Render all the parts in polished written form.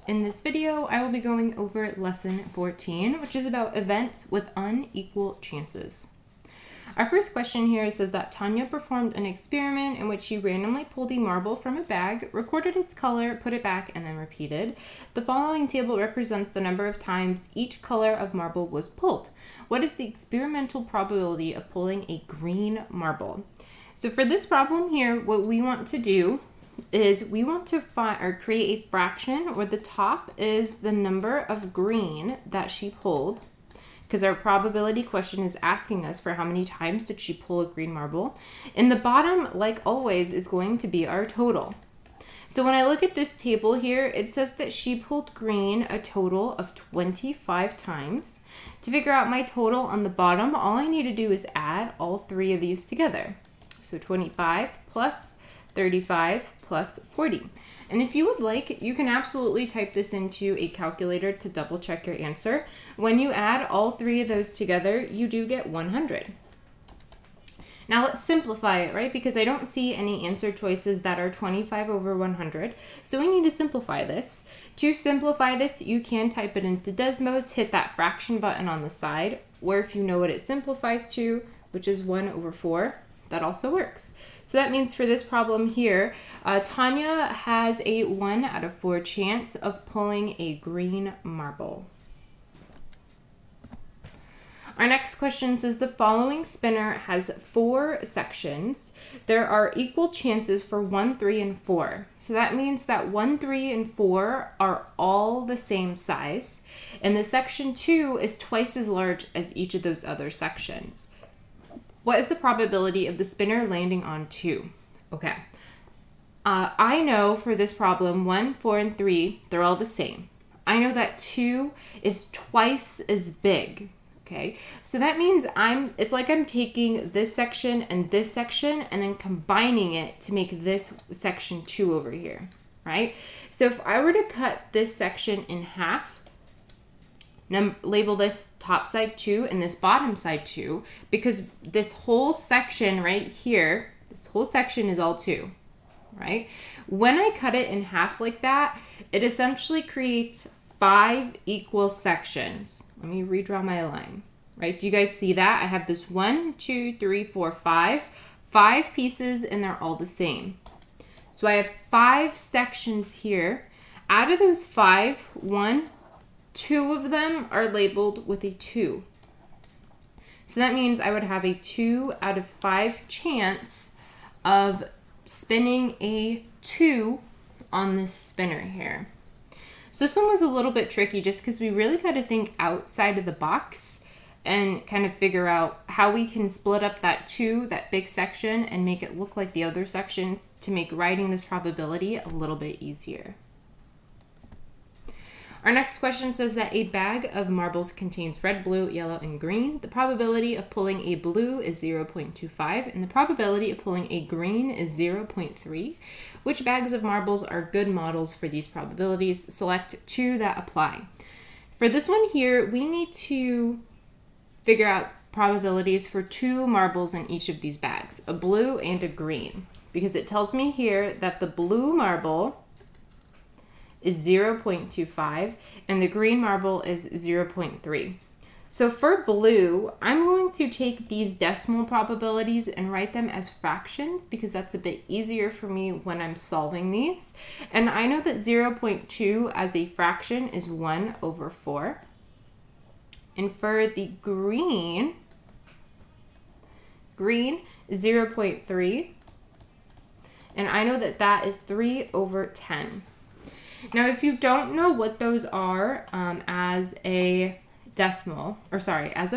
In this video, I will be going over lesson 14, which is about events with unequal chances. Our first question here says that Tanya performed an experiment in which she randomly pulled a marble from a bag, recorded its color, put it back, and then repeated. The following table represents the number of times each color of marble was pulled. What is the experimental probability of pulling a green marble? So for this problem here, what we want to do is we want to find or create a fraction where the top is the number of green that she pulled, because our probability question is asking us for how many times did she pull a green marble. And the bottom, like always, is going to be our total. So when I look at this table here, it says that she pulled green a total of 25 times. To figure out my total on the bottom, all I need to do is add all three of these together. So 25 plus 35 plus 40. And if you would like, you can absolutely type this into a calculator to double check your answer. When you add all three of those together, you do get 100. Now let's simplify it, right? Because I don't see any answer choices that are 25 over 100. So we need to simplify this. To simplify this, you can type it into Desmos, hit that fraction button on the side, or if you know what it simplifies to, which is 1 over 4, that also works. So that means for this problem here, Tanya has a 1 out of 4 chance of pulling a green marble. Our next question says the following spinner has 4 sections. There are equal chances for 1, 3, and 4. So that means that 1, 3, and 4 are all the same size. And the section 2 is twice as large as each of those other sections. What is the probability of the spinner landing on 2? Okay. I know for this problem, 1, 4, and 3, they're all the same. I know that 2 is twice as big. Okay. So that means it's like I'm taking this section and then combining it to make this section 2 over here, right? So if I were to cut this section in half, label this top side 2 and this bottom side 2, because this whole section right here, this whole section is all 2, right? When I cut it in half like that, it essentially creates 5 equal sections. Let me redraw my line, right? Do you guys see that? I have this 1, 2, 3, 4, 5 pieces, and they're all the same. So I have 5 sections here. Out of those 5, 2 of them are labeled with a 2. So that means I would have a 2 out of 5 chance of spinning a 2 on this spinner here. So this one was a little bit tricky just because we really got to think outside of the box and kind of figure out how we can split up that 2, that big section, and make it look like the other sections to make writing this probability a little bit easier. Our next question says that a bag of marbles contains red, blue, yellow, and green. The probability of pulling a blue is 0.25, and the probability of pulling a green is 0.3. Which bags of marbles are good models for these probabilities? Select 2 that apply. For this one here, we need to figure out probabilities for 2 marbles in each of these bags, a blue and a green, because it tells me here that the blue marble is 0.25 and the green marble is 0.3. So for blue, I'm going to take these decimal probabilities and write them as fractions because that's a bit easier for me when I'm solving these. And I know that 0.2 as a fraction is 1 over 4. And for the green is 0.3. And I know that that is 3 over 10. Now, if you don't know what those are as a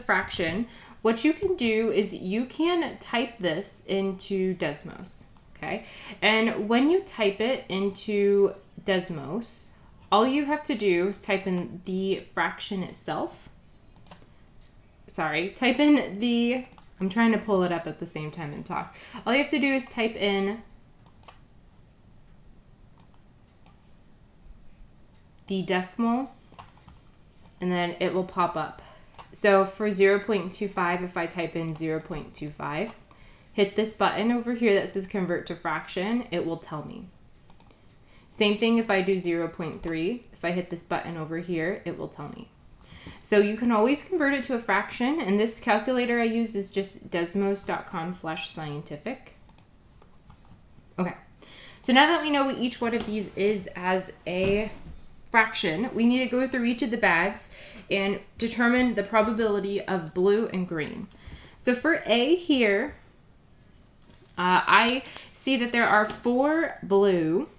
fraction, what you can do is you can type this into Desmos, okay? And when you type it into Desmos, all you have to do is type in the fraction itself. I'm trying to pull it up at the same time and talk. All you have to do is type in the decimal, and then it will pop up. So for 0.25, if I type in 0.25, hit this button over here that says convert to fraction, it will tell me. Same thing if I do 0.3. If I hit this button over here, it will tell me. So you can always convert it to a fraction, and this calculator I use is just desmos.com/scientific. Okay, so now that we know what each one of these is as a fraction, we need to go through each of the bags and determine the probability of blue and green. So for A here, I see that there are 4 blue.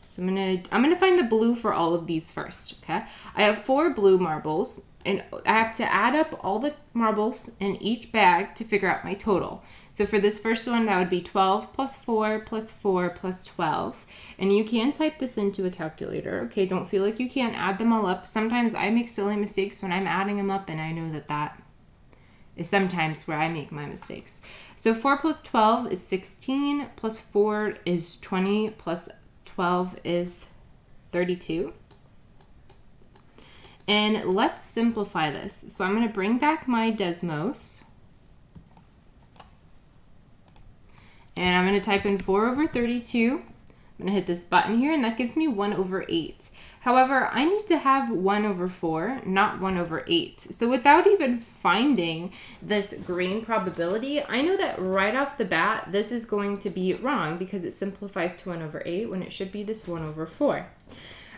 So I'm gonna find the blue for all of these first, okay? I have 4 blue marbles, and I have to add up all the marbles in each bag to figure out my total. So for this first one, that would be 12 plus 4 plus 4 plus 12. And you can type this into a calculator, okay? Don't feel like you can't add them all up. Sometimes I make silly mistakes when I'm adding them up, and I know that that is sometimes where I make my mistakes. So 4 plus 12 is 16, plus 4 is 20, plus 12 is 32. And let's simplify this. So I'm going to bring back my Desmos. And I'm going to type in 4 over 32. I'm going to hit this button here, and that gives me 1 over 8. However, I need to have 1 over 4, not 1 over 8. So without even finding this green probability, I know that right off the bat, this is going to be wrong because it simplifies to 1 over 8 when it should be this 1 over 4. All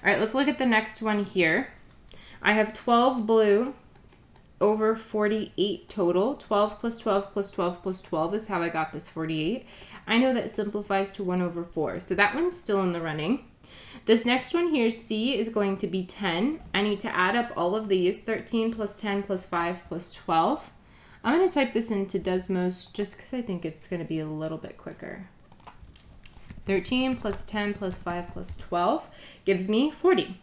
right, let's look at the next one here. I have 12 blue over 48 total. 12 plus 12 plus 12 plus 12 is how I got this 48. I know that simplifies to 1 over 4. So that one's still in the running. This next one here, C, is going to be 10. I need to add up all of these, 13 plus 10 plus 5 plus 12. I'm going to type this into Desmos just because I think it's going to be a little bit quicker. 13 plus 10 plus 5 plus 12 gives me 40.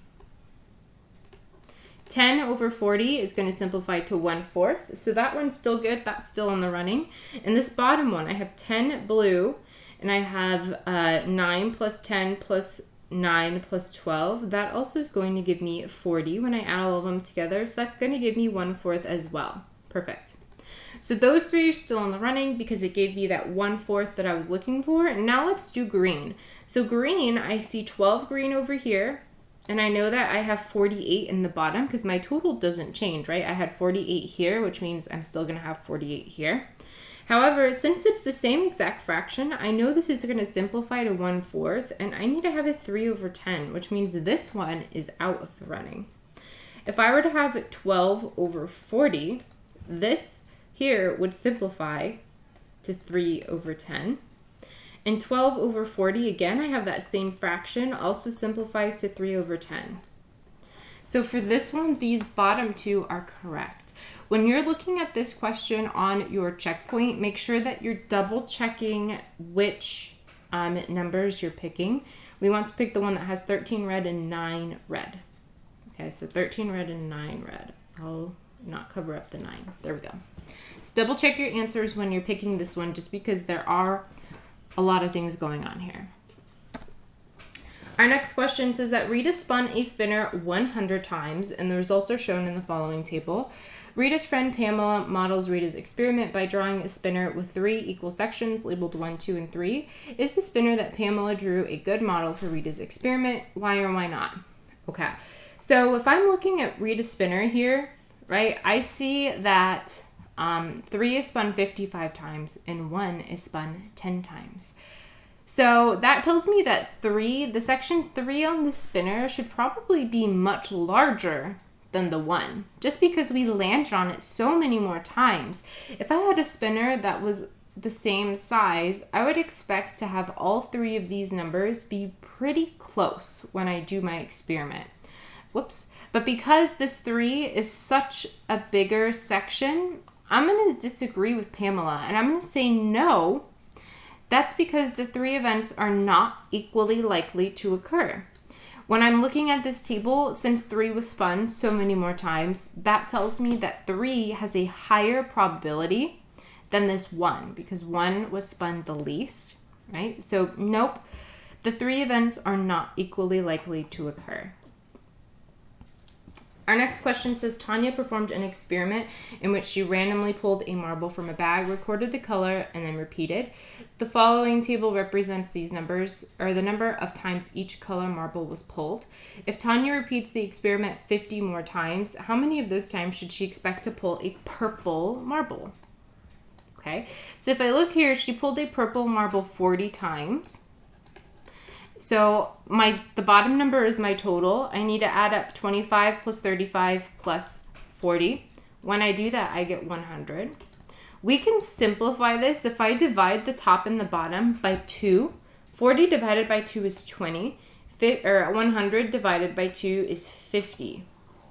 10 over 40 is going to simplify to 1/4. So that one's still good. That's still in the running. And this bottom one, I have 10 blue, and I have 9 plus 10 plus 9 plus 12. That also is going to give me 40 when I add all of them together. So that's going to give me 1/4 as well. Perfect. So those 3 are still in the running because it gave me that 1/4 that I was looking for. And now let's do green. So green, I see 12 green over here. And I know that I have 48 in the bottom because my total doesn't change, right? I had 48 here, which means I'm still going to have 48 here. However, since it's the same exact fraction, I know this is going to simplify to 1/4, and I need to have a 3 over 10, which means this one is out of the running. If I were to have 12 over 40, this here would simplify to 3 over 10. And 12 over 40, again, I have that same fraction, also simplifies to 3 over 10. So for this one, these bottom 2 are correct. When you're looking at this question on your checkpoint, make sure that you're double checking which numbers you're picking. We want to pick the one that has 13 red and 9 red. Okay, so 13 red and 9 red. I'll not cover up the 9. There we go. So double check your answers when you're picking this one, just because there are a lot of things going on here. Our next question says that Rita spun a spinner 100 times, and the results are shown in the following table. Rita's friend Pamela models Rita's experiment by drawing a spinner with 3 equal sections labeled 1, 2, and 3. Is the spinner that Pamela drew a good model for Rita's experiment? Why or why not? Okay, so if I'm looking at Rita's spinner here, right, I see that 3 is spun 55 times and 1 is spun 10 times. So that tells me that the section 3 on the spinner should probably be much larger than the 1, just because we landed on it so many more times. If I had a spinner that was the same size, I would expect to have all 3 of these numbers be pretty close when I do my experiment. Whoops. But because this 3 is such a bigger section, I'm going to disagree with Pamela, and I'm going to say no. That's because the 3 events are not equally likely to occur. When I'm looking at this table, since 3 was spun so many more times, that tells me that 3 has a higher probability than this 1, because 1 was spun the least, right? So nope, the 3 events are not equally likely to occur. Our next question says, Tanya performed an experiment in which she randomly pulled a marble from a bag, recorded the color, and then repeated. The following table represents these numbers, or the number of times each color marble was pulled. If Tanya repeats the experiment 50 more times, how many of those times should she expect to pull a purple marble? Okay, so if I look here, she pulled a purple marble 40 times. So the bottom number is my total. I need to add up 25 plus 35 plus 40. When I do that, I get 100. We can simplify this. If I divide the top and the bottom by 2, 40 divided by 2 is 20. 100 divided by 2 is 50,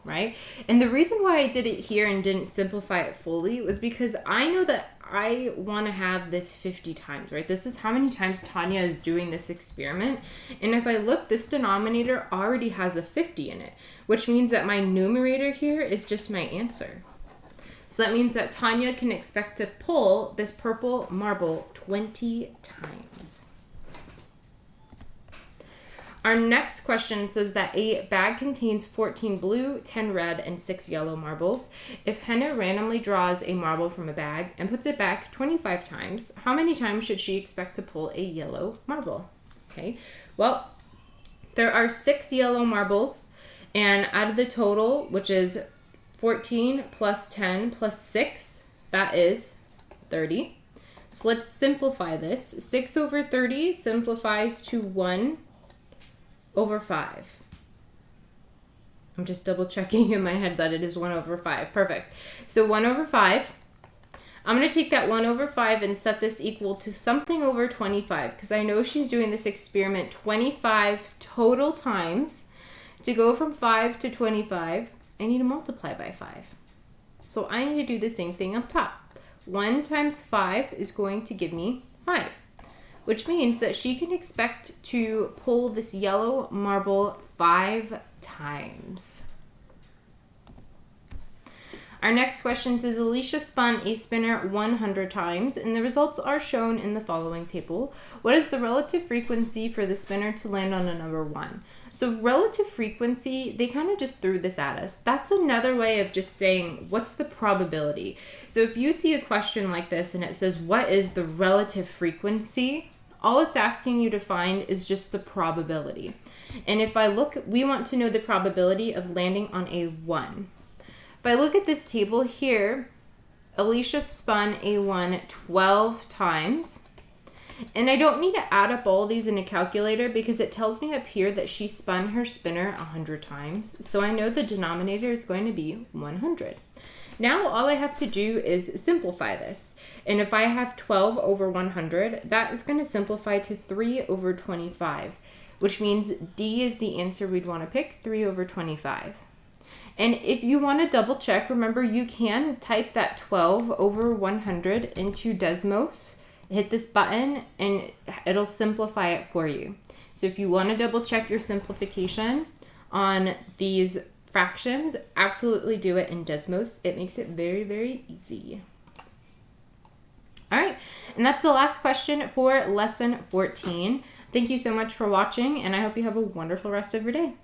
right? And the reason why I did it here and didn't simplify it fully was because I know that I want to have this 50 times, right? This is how many times Tanya is doing this experiment. And if I look, this denominator already has a 50 in it, which means that my numerator here is just my answer. So that means that Tanya can expect to pull this purple marble 20 times. Our next question says that a bag contains 14 blue, 10 red, and 6 yellow marbles. If Henna randomly draws a marble from a bag and puts it back 25 times, how many times should she expect to pull a yellow marble? Okay, well, there are 6 yellow marbles, and out of the total, which is 14 plus 10 plus 6, that is 30. So let's simplify this. 6 over 30 simplifies to 1 over 5. I'm just double checking in my head that it is 1 over 5. Perfect. So 1 over 5. I'm going to take that 1 over 5 and set this equal to something over 25 because I know she's doing this experiment 25 total times. To go from 5 to 25, I need to multiply by 5. So I need to do the same thing up top. 1 times 5 is going to give me 5. Which means that she can expect to pull this yellow marble 5 times. Our next question says, Alicia spun a spinner 100 times, and the results are shown in the following table. What is the relative frequency for the spinner to land on a number 1? So relative frequency, they kind of just threw this at us. That's another way of just saying, what's the probability? So if you see a question like this and it says, what is the relative frequency? All it's asking you to find is just the probability. And if I look, we want to know the probability of landing on a 1. If I look at this table here, Alicia spun a 1 12 times. And I don't need to add up all these in a calculator because it tells me up here that she spun her spinner 100 times. So I know the denominator is going to be 100. Now all I have to do is simplify this. And if I have 12 over 100, that is going to simplify to 3 over 25, which means D is the answer we'd want to pick, 3 over 25. And if you want to double check, remember you can type that 12 over 100 into Desmos, hit this button, and it'll simplify it for you. So if you want to double check your simplification on these fractions, absolutely do it in Desmos. It makes it very, very easy. All right, and that's the last question for lesson 14. Thank you so much for watching, and I hope you have a wonderful rest of your day.